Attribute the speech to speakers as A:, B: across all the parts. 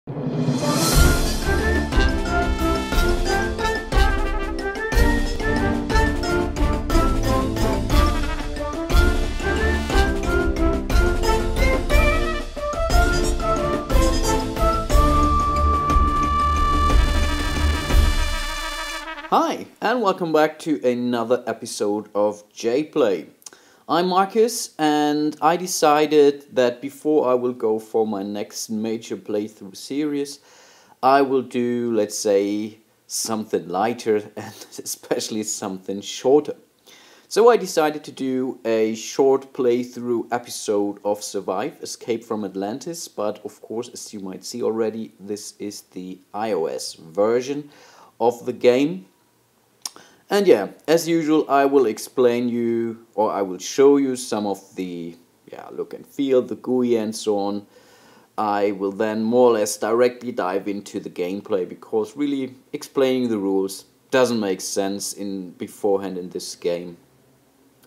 A: Hi, and welcome back to another episode of jPlay. I'm Marcus, and I decided that before I will go for my next major playthrough series, I will do, let's say, something lighter and especially something shorter. So I decided to do a short playthrough episode of Survive Escape from Atlantis, but of course, as you might see already, this is the iOS version of the game. And yeah, as usual, I will explain you, or I will show you some of the look and feel, the GUI and so on. I will then more or less directly dive into the gameplay, because really explaining the rules doesn't make sense beforehand in this game,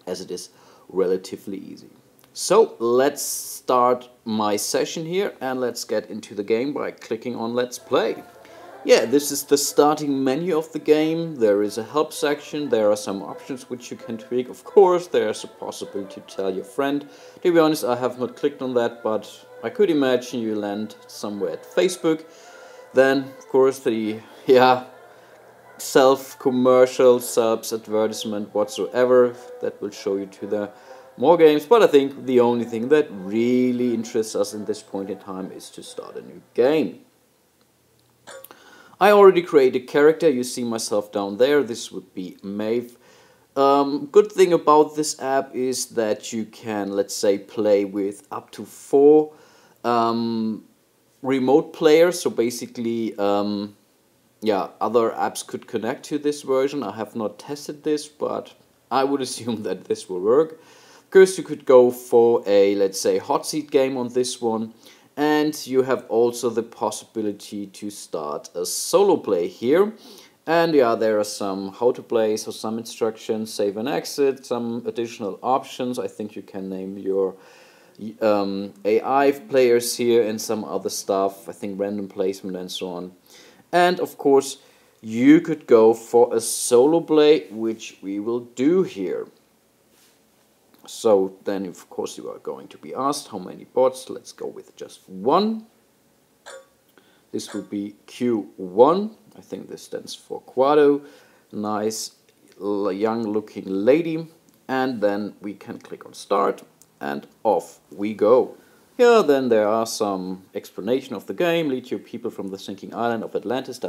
A: as it is relatively easy. So let's start my session here, and let's get into the game by clicking on Let's Play. Yeah, this is the starting menu of the game. There is a help section, there are some options which you can tweak. Of course, there's a possibility to tell your friend. To be honest, I have not clicked on that, but I could imagine you land somewhere at Facebook. Then, of course, the self-commercial, advertisement whatsoever, that will show you to the more games. But I think the only thing that really interests us in this point in time is to start a new game. I already created a character. You see myself down there. This would be Maeve. Good thing about this app is that you can, let's say, play with up to 4 remote players. So basically, other apps could connect to this version. I have not tested this, but I would assume that this will work. Of course, you could go for a, let's say, hot seat game on this one. And you have also the possibility to start a solo play here. And yeah, there are some how to play, so some instructions, save and exit, some additional options. I think you can name your AI players here and some other stuff. I think random placement and so on. And of course, you could go for a solo play, which we will do here. So then, of course, you are going to be asked how many bots. Let's go with just 1. This would be Q1. I think this stands for Quado. Nice young looking lady. And then we can click on start and off we go. Here then there are some explanation of the game. Lead your people from the sinking island of Atlantis,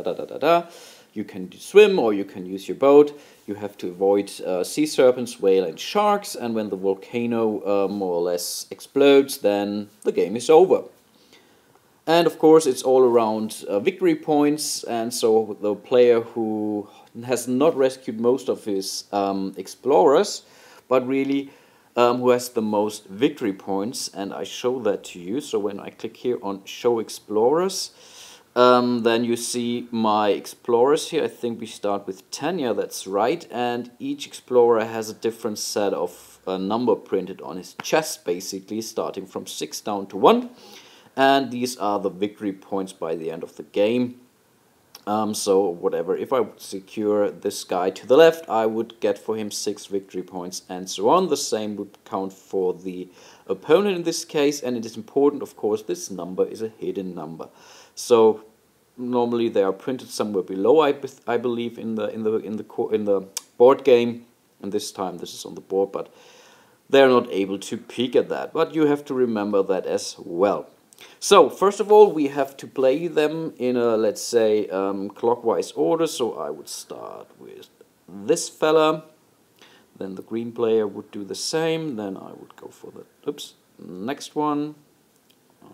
A: You can swim or you can use your boat. You have to avoid sea serpents, whale and sharks. And when the volcano more or less explodes, then the game is over. And of course it's all around victory points. And so the player who has not rescued most of his explorers, but really who has the most victory points, and I show that to you. So when I click here on show explorers, then you see my explorers here. I think we start with 10, yeah, that's right. And each explorer has a different set of number printed on his chest, basically, starting from 6 down to 1. And these are the victory points by the end of the game. So whatever, if I would secure this guy to the left, I would get for him 6 victory points and so on. The same would count for the opponent in this case, and it is important, of course, this number is a hidden number. So normally they are printed somewhere below, I believe, in the board game, and this time this is on the board, but they're not able to peek at that. But you have to remember that as well. So first of all, we have to play them in a, let's say, clockwise order. So I would start with this fella, then the green player would do the same, then I would go for the next one,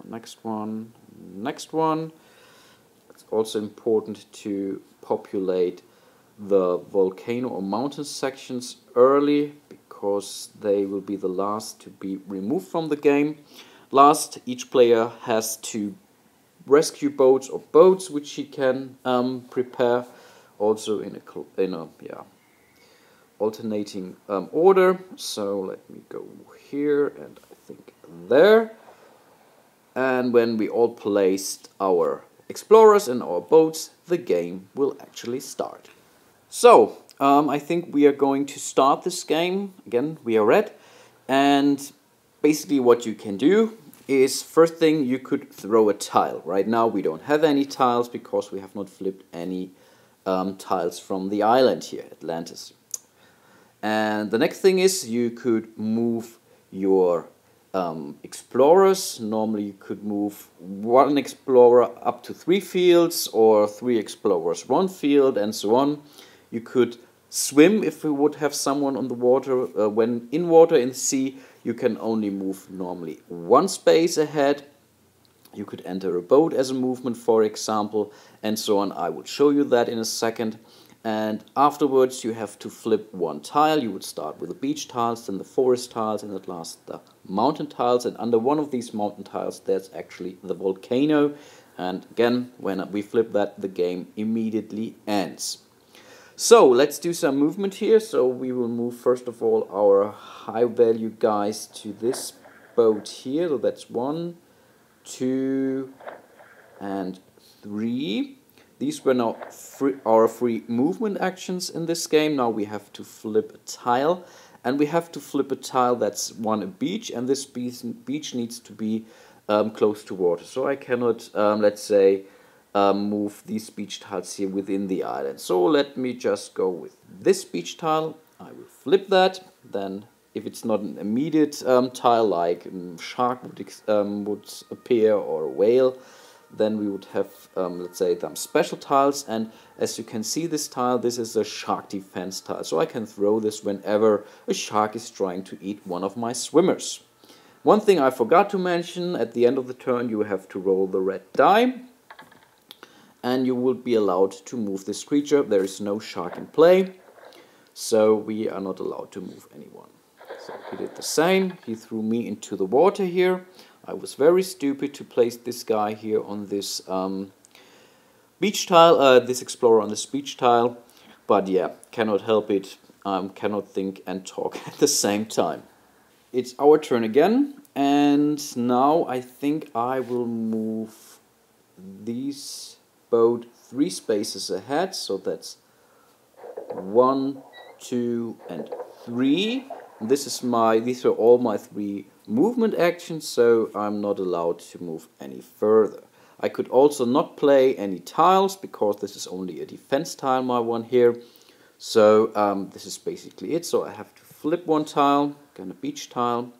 A: next one, next one. It's also important to populate the volcano or mountain sections early, because they will be the last to be removed from the game. Last, each player has to rescue boats or boats which he can prepare, also in a alternating order. So let me go here and I think there. And when we all placed our explorers and our boats, the game will actually start. So, I think we are going to start this game. Again, we are red. And basically what you can do is, first thing, you could throw a tile. Right now we don't have any tiles because we have not flipped any tiles from the island here, Atlantis. And the next thing is you could move your explorers. Normally you could move one explorer up to 3 fields, or 3 explorers 1 field, and so on. You could swim if we would have someone on the water. When in water in the sea, you can only move normally 1 space ahead. You could enter a boat as a movement, for example, and so on. I will show you that in a second. And afterwards you have to flip 1 tile. You would start with the beach tiles, then the forest tiles, and at last the mountain tiles. And under one of these mountain tiles there's actually the volcano. And again, when we flip that, the game immediately ends. So let's do some movement here. So we will move first of all our high value guys to this boat here. So that's 1, 2, and 3. These were now our free movement actions in this game. Now we have to flip a tile, and we have to flip a tile that's a beach, and this beach needs to be close to water. So I cannot, let's say, move these beach tiles here within the island. So let me just go with this beach tile. I will flip that. Then if it's not an immediate tile, like a shark would appear, or a whale, then we would have, let's say, some special tiles. And as you can see, this tile, this is a shark defense tile. So I can throw this whenever a shark is trying to eat one of my swimmers. One thing I forgot to mention, at the end of the turn you have to roll the red die, and you will be allowed to move this creature. There is no shark in play, so we are not allowed to move anyone. So he did the same. He threw me into the water here. I was very stupid to place this guy here on this beach tile, this explorer on this beach tile, but yeah, cannot help it. Cannot think and talk at the same time. It's our turn again, and now I think I will move these boat 3 spaces ahead. So that's 1, 2, and 3. These are all my 3 movement actions, so I'm not allowed to move any further. I could also not play any tiles because this is only a defense tile, my one here. So this is basically it. So I have to flip 1 tile, again a beach tile.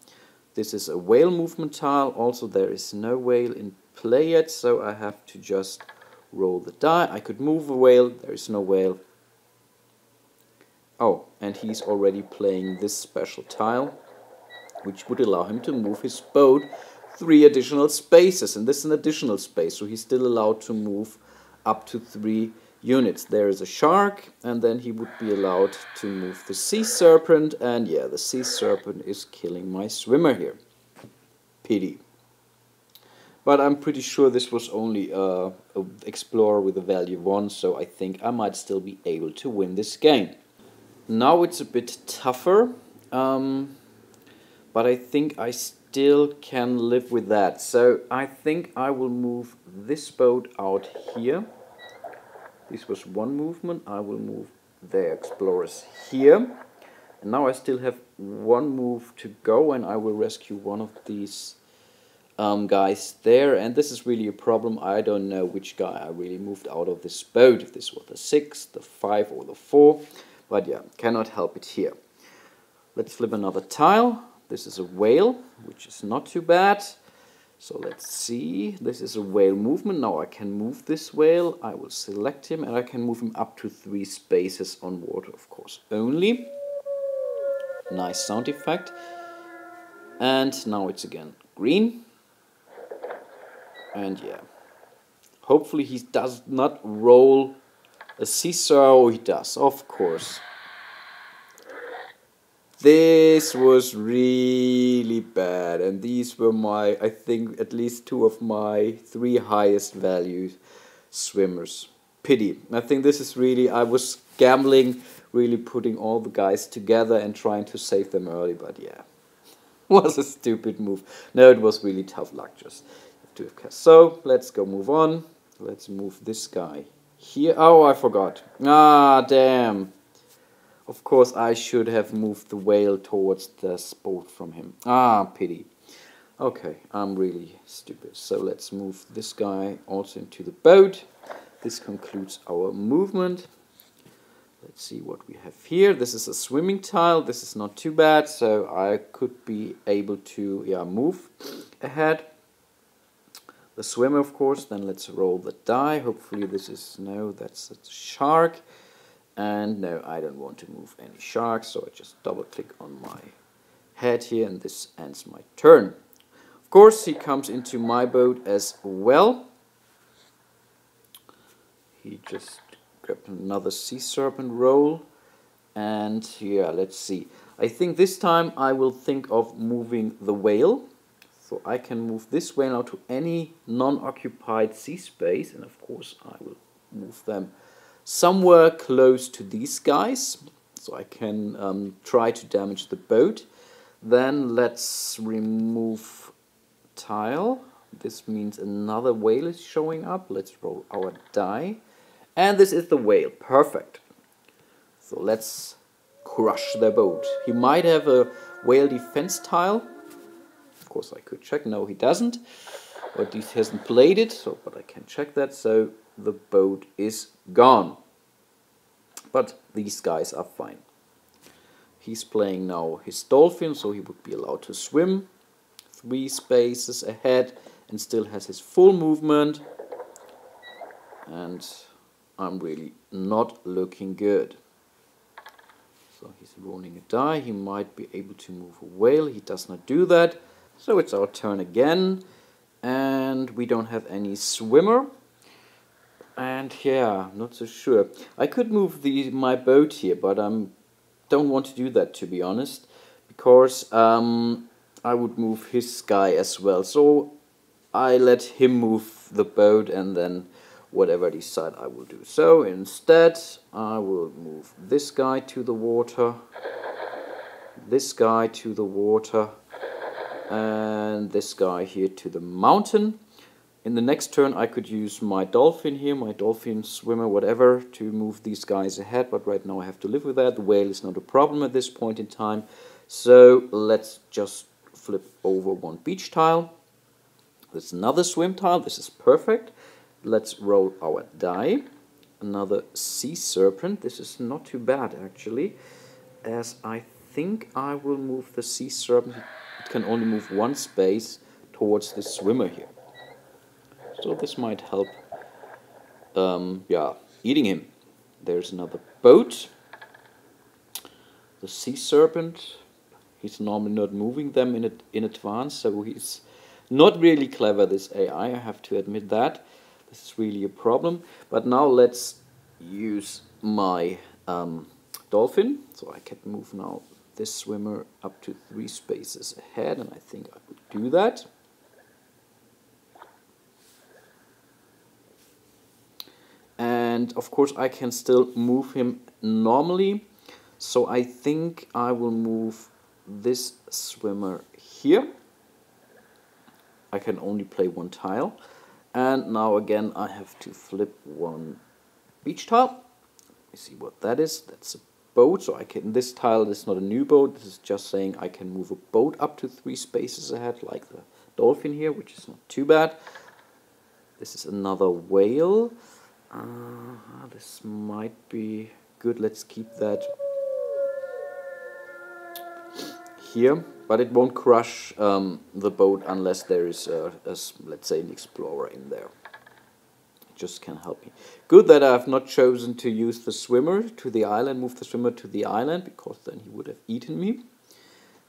A: This is a whale movement tile. Also there is no whale in play yet, so I have to just roll the die. I could move a whale, there is no whale. Oh, and he's already playing this special tile, which would allow him to move his boat 3 additional spaces, and this is an additional space, so he's still allowed to move up to 3 units. There is a shark, and then he would be allowed to move the sea serpent, and yeah, the sea serpent is killing my swimmer here. Pity. But I'm pretty sure this was only a explorer with a value 1, so I think I might still be able to win this game. Now it's a bit tougher, but I think I still can live with that. So I think I will move this boat out here. This was 1 movement. I will move the explorers here. And now I still have 1 move to go, and I will rescue one of these guys there. And this is really a problem. I don't know which guy I really moved out of this boat. If this was the 6, the 5, or the 4. But yeah, cannot help it here. Let's flip another tile. This is a whale, which is not too bad. So let's see. This is a whale movement. Now I can move this whale. I will select him, and I can move him up to 3 spaces on water, of course, only. Nice sound effect. And now it's again green. And yeah. Hopefully he does not roll a Caesar. Oh, he does, of course. This was really bad, and these were my, I think, at least 2 of my 3 highest value swimmers. Pity. I think this is really, I was gambling, really putting all the guys together and trying to save them early, but yeah. Was a stupid move. No, it was really tough luck, just to have cast. So, let's go move on. Let's move this guy here. Oh, I forgot. Ah, damn. Of course, I should have moved the whale towards the boat from him. Ah, pity. Okay, I'm really stupid. So let's move this guy also into the boat. This concludes our movement. Let's see what we have here. This is a swimming tile. This is not too bad, so I could be able to move ahead. The swimmer, of course. Then let's roll the die. Hopefully this is, no, that's a shark. And no, I don't want to move any sharks, so I just double click on my head here and this ends my turn. Of course, he comes into my boat as well. He just grabbed another sea serpent roll. And yeah, let's see. I think this time I will think of moving the whale. So I can move this whale now to any non-occupied sea space. And of course I will move them somewhere close to these guys. So I can try to damage the boat. Then let's remove tile. This means another whale is showing up. Let's roll our die. And this is the whale. Perfect. So let's crush their boat. He might have a whale defense tile. Of course I could check. No, he doesn't. But he hasn't played it, so but I can check that. So the boat is gone. But these guys are fine. He's playing now his dolphin, so he would be allowed to swim 3 spaces ahead and still has his full movement. And I'm really not looking good. So he's rolling a die. He might be able to move a whale. He does not do that. So it's our turn again. And we don't have any swimmer. And yeah, not so sure. I could move my boat here, but I don't want to do that, to be honest. Because I would move his guy as well. So I let him move the boat and then whatever I decide I will do. So instead I will move this guy to the water, this guy to the water, and this guy here to the mountain. In the next turn I could use my dolphin here, my dolphin swimmer, whatever, to move these guys ahead, but right now I have to live with that. The whale is not a problem at this point in time. So let's just flip over one beach tile. There's another swim tile. This is perfect. Let's roll our die. Another sea serpent. This is not too bad actually, as I think I will move the sea serpent. It can only move 1 space towards the swimmer here. So this might help eating him. There's another boat. The sea serpent. He's normally not moving them in advance, so he's not really clever, this AI, I have to admit that. This is really a problem. But now let's use my dolphin. So I can move now this swimmer up to 3 spaces ahead, and I think I would do that. And of course I can still move him normally. So I think I will move this swimmer here. I can only play 1 tile. And now again I have to flip 1 beach tile. Let me see what that is. That's a boat. So I can, this tile is not a new boat. This is just saying I can move a boat up to 3 spaces ahead, like the dolphin here, which is not too bad. This is another whale. This might be good. Let's keep that here, but it won't crush the boat unless there is let's say an explorer in there. It just can help me. Good that I have not chosen to use the swimmer to the island, move the swimmer to the island, because then he would have eaten me.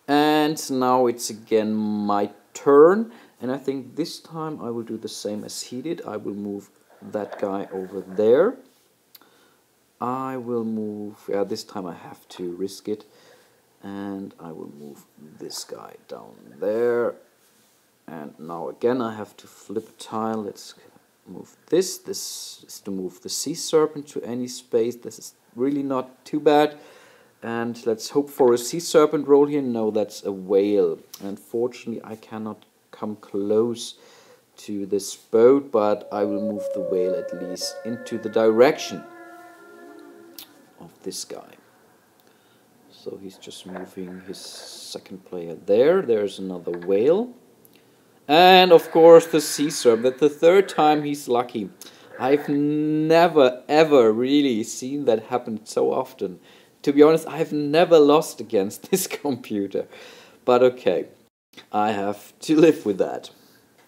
A: And now it's again my turn, and I think this time I will do the same as he did. I will move that guy over there. I will move, this time I have to risk it. And I will move this guy down there. And now again I have to flip a tile. Let's move this. This is to move the sea serpent to any space. This is really not too bad. And let's hope for a sea serpent roll here. No, that's a whale. Unfortunately I cannot come close to this boat, but I will move the whale at least into the direction of this guy. So he's just moving his second player there. There's another whale. And of course the sea serpent. That's the third time he's lucky. I've never ever really seen that happen so often. To be honest, I've never lost against this computer. But okay, I have to live with that.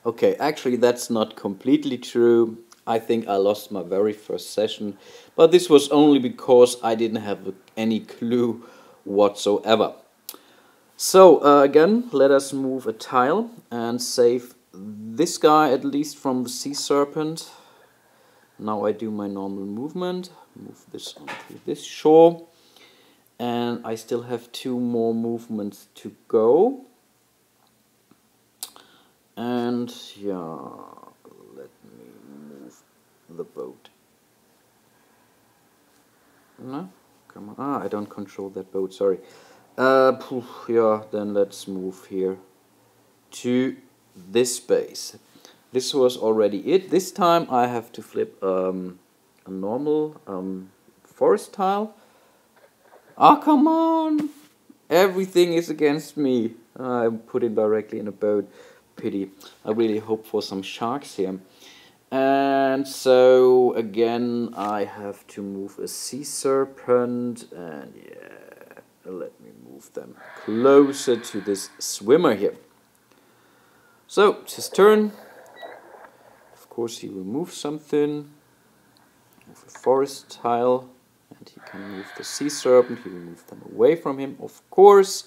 A: Okay, actually that's not completely true. I think I lost my very first session. But this was only because I didn't have any clue whatsoever. So again, let us move a tile and save this guy at least from the sea serpent. Now I do my normal movement, move this onto this shore, and I still have 2 more movements to go. And yeah, let me move the boat. No, come on. Ah, I don't control that boat, sorry. Yeah, then let's move here to this space. This was already it. This time I have to flip a normal forest tile. Ah, come on! Everything is against me. I put it directly in a boat. Pity. I really hope for some sharks here. And so again I have to move a sea serpent, and yeah, let me move them closer to this swimmer here. So it's his turn. Of course he will move something, move a forest tile, and he can move the sea serpent. He will move them away from him, of course.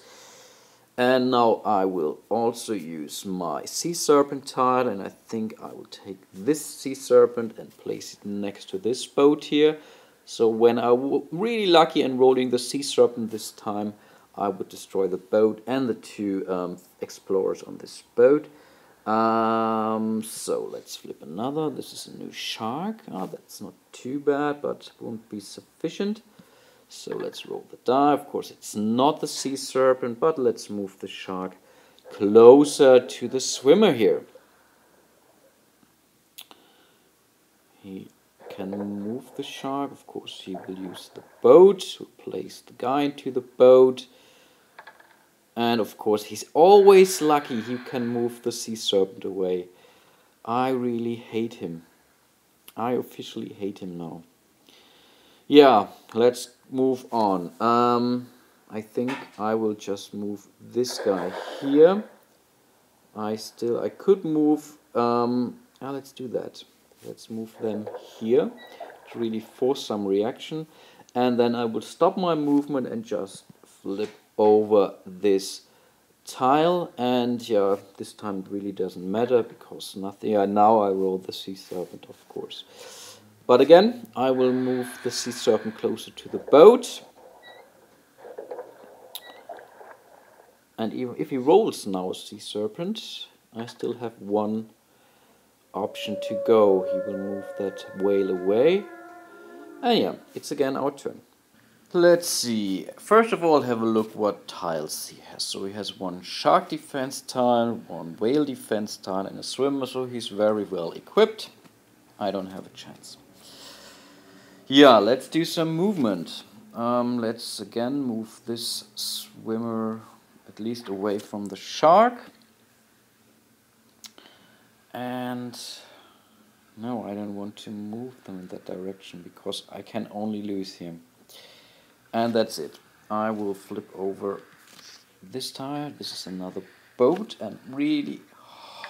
A: And now I will also use my sea serpent tile, and I think I will take this sea serpent and place it next to this boat here. So when I'm really lucky and rolling the sea serpent this time, I would destroy the boat and the 2 explorers on this boat. So let's flip another. This is a new shark. Oh, that's not too bad, but won't be sufficient. So let's roll the die. Of course it's not the sea serpent, but let's move the shark closer to the swimmer here. He can move the shark. Of course he will use the boat to place the guy into the boat. And of course he's always lucky. He can move the sea serpent away. I really hate him. I officially hate him now. Yeah, let's move on. I think I will just move this guy here. I could move, let's do that. Let's move them here to really force some reaction. And then I will stop my movement and just flip over this tile. And yeah, this time it really doesn't matter because nothing. Yeah, now I roll the sea serpent, of course. But again, I will move the sea serpent closer to the boat. And even if he rolls now a sea serpent, I still have 1 option to go. He will move that whale away. And yeah, it's again our turn. Let's see. First of all, have a look what tiles he has. So he has 1 shark defense tile, 1 whale defense tile, and a swimmer. So he's very well equipped. I don't have a chance. Yeah, let's do some movement. Let's again move this swimmer at least away from the shark. And no, I don't want to move them in that direction because I can only lose him. And that's it. I will flip over this tire. This is another boat and really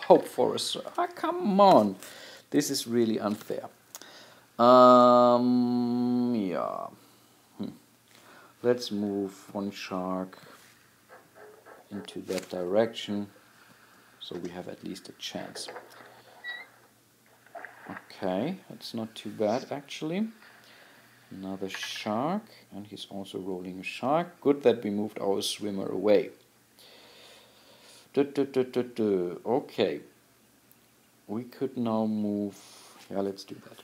A: hope for a... Ah, come on! This is really unfair. Yeah. Let's move 1 shark into that direction so we have at least a chance. Okay, that's not too bad actually. Another shark, and he's also rolling a shark. Good that we moved our swimmer away. Okay, we could now move... Yeah, let's do that.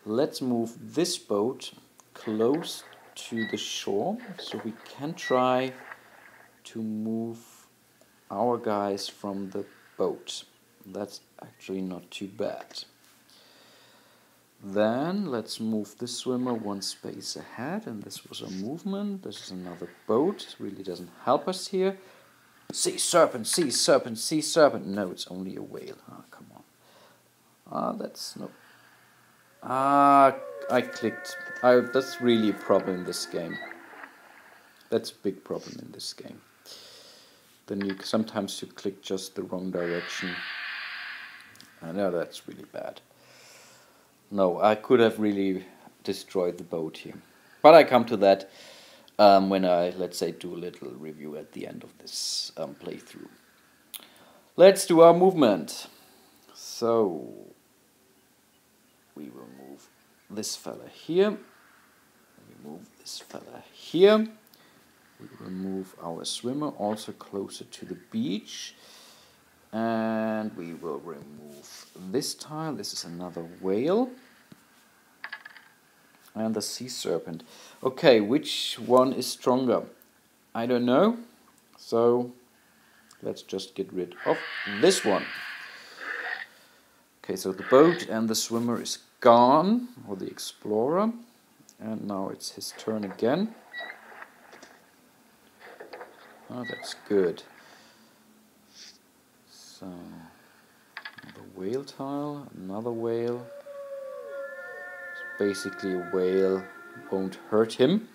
A: Let's move this boat close to the shore so we can try to move our guys from the boat. That's actually not too bad. Then let's move this swimmer one space ahead, and this was a movement. This is another boat. It really doesn't help us here. Sea serpent, sea serpent, sea serpent. No, it's only a whale. Ah, come on. Ah, that's no. Ah, I clicked. That's really a problem in this game. That's a big problem in this game. Then sometimes you click just the wrong direction. I know that's really bad. No, I could have really destroyed the boat here. But I come to that when I, let's say, do a little review at the end of this playthrough. Let's do our movement. So, we will move this fella here. We move this fella here. We will move our swimmer also closer to the beach. And we will remove this tile. This is another whale. And the sea serpent. Okay, which one is stronger? I don't know. So let's just get rid of this one. Okay, so the boat and the swimmer is gone, or the explorer. And now it's his turn again. Oh, that's good. So, another whale tile, another whale. So basically a whale won't hurt him.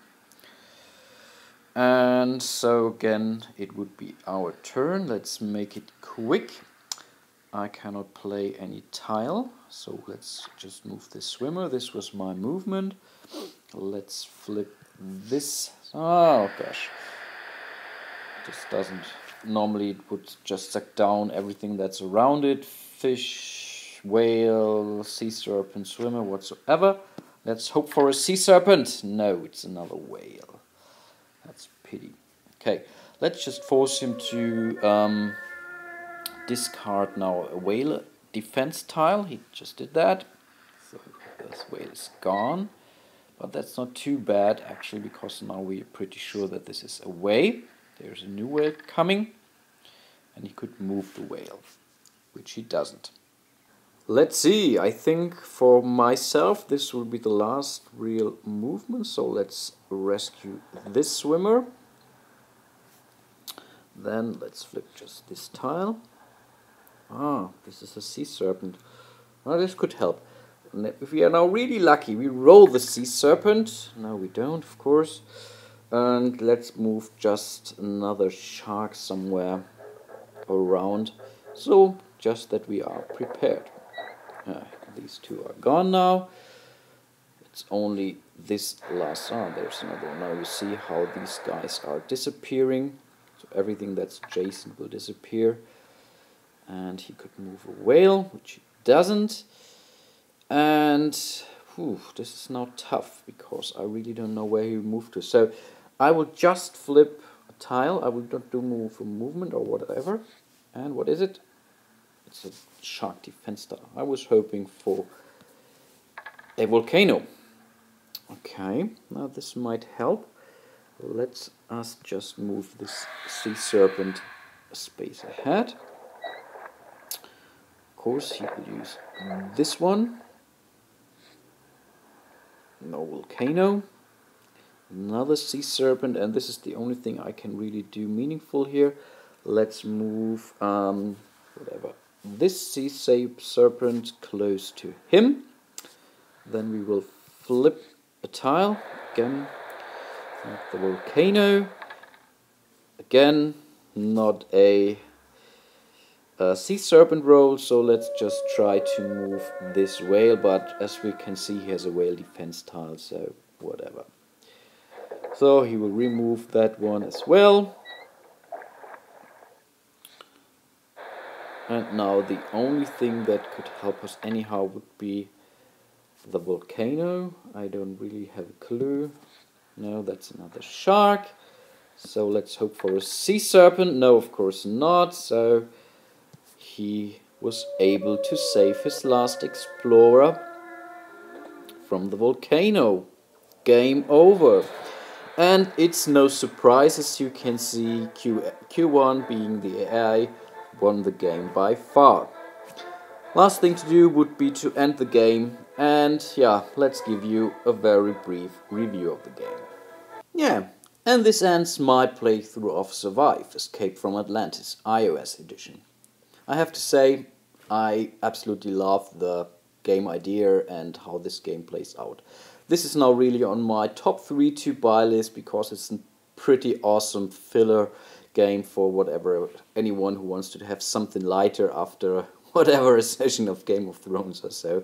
A: And so again, it would be our turn. Let's make it quick. I cannot play any tile, so let's just move this swimmer. This was my movement. Let's flip this. Oh gosh. This doesn't. Normally it would just suck down everything that's around it. Fish, whale, sea serpent, swimmer, whatsoever. Let's hope for a sea serpent. No, it's another whale. That's a pity. Okay, let's just force him to discard now a whale defense tile. He just did that. So this whale is gone. But that's not too bad actually, because now we're pretty sure that this is away. There's a new whale coming, and he could move the whale, which he doesn't. Let's see, I think for myself this will be the last real movement, so let's rescue this swimmer. Then let's flip just this tile. Ah, this is a sea serpent. Well, this could help. And if we are now really lucky, we roll the sea serpent. No, we don't, of course. And let's move just another shark somewhere around, so just that we are prepared. These two are gone now. It's only this last. There's another one. Now you see how these guys are disappearing. So everything that's adjacent will disappear. And he could move a whale, which he doesn't. And this is now tough, because I really don't know where he moved to. So I will just flip a tile. I will not do move a movement or whatever. And what is it? It's a shark defense tile. I was hoping for a volcano. Okay, now this might help. Let's us just move this sea serpent a space ahead. Of course, he will use this one. No volcano. Another sea serpent, and this is the only thing I can really do meaningful here. Let's move whatever, this sea serpent close to him. Then we will flip a tile again. The volcano again, not a sea serpent roll, so let's just try to move this whale, but as we can see he has a whale defense tile, so whatever. So he will remove that one as well. And now the only thing that could help us anyhow would be the volcano. I don't really have a clue. No, that's another shark. So let's hope for a sea serpent. No, of course not. So he was able to save his last explorer from the volcano. Game over. And it's no surprise, as you can see, Q1 being the AI won the game by far. Last thing to do would be to end the game, and yeah, let's give you a very brief review of the game. Yeah, and this ends my playthrough of Survive: Escape from Atlantis, iOS edition. I have to say, I absolutely love the game idea and how this game plays out. This is now really on my top 3 to buy list because it's a pretty awesome filler game for whatever anyone who wants to have something lighter after whatever a session of Game of Thrones or so.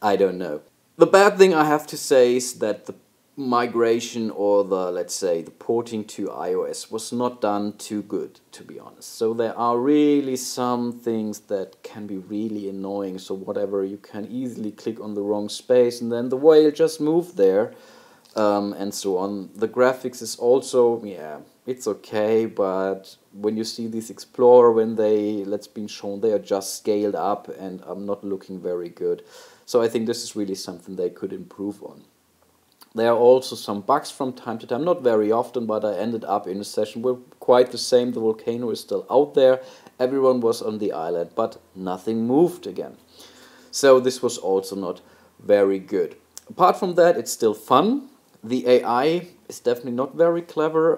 A: I don't know. The bad thing I have to say is that the migration, or the, let's say, the porting to iOS was not done too good, to be honest. So there are really some things that can be really annoying. So whatever, you can easily click on the wrong space and then the whale just moved there, and so on. The graphics is also, yeah, it's okay, but when you see these Explorer, when that's been shown, they are just scaled up and are not looking very good. So I think this is really something they could improve on. There are also some bugs from time to time, not very often, but I ended up in a session where quite the same, the volcano is still out there, everyone was on the island, but nothing moved again. So this was also not very good. Apart from that, it's still fun. The AI is definitely not very clever.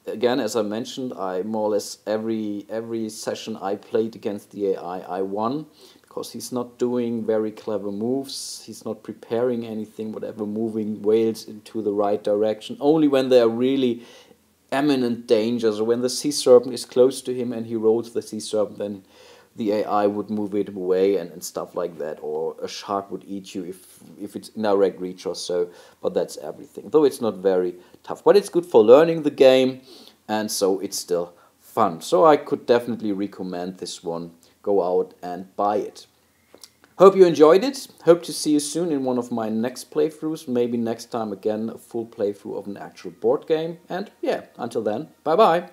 A: Again, as I mentioned, I more or less every session I played against the AI, I won. Because he's not doing very clever moves, he's not preparing anything, whatever, moving whales into the right direction. Only when they are really imminent dangers, or when the sea serpent is close to him and he rolls the sea serpent, then the AI would move it away and stuff like that. Or a shark would eat you if it's in direct reach or so, but that's everything. Though it's not very tough, but it's good for learning the game, and so it's still fun. So I could definitely recommend this one. Go out and buy it. Hope you enjoyed it. Hope to see you soon in one of my next playthroughs. Maybe next time again a full playthrough of an actual board game. And yeah, until then, bye bye.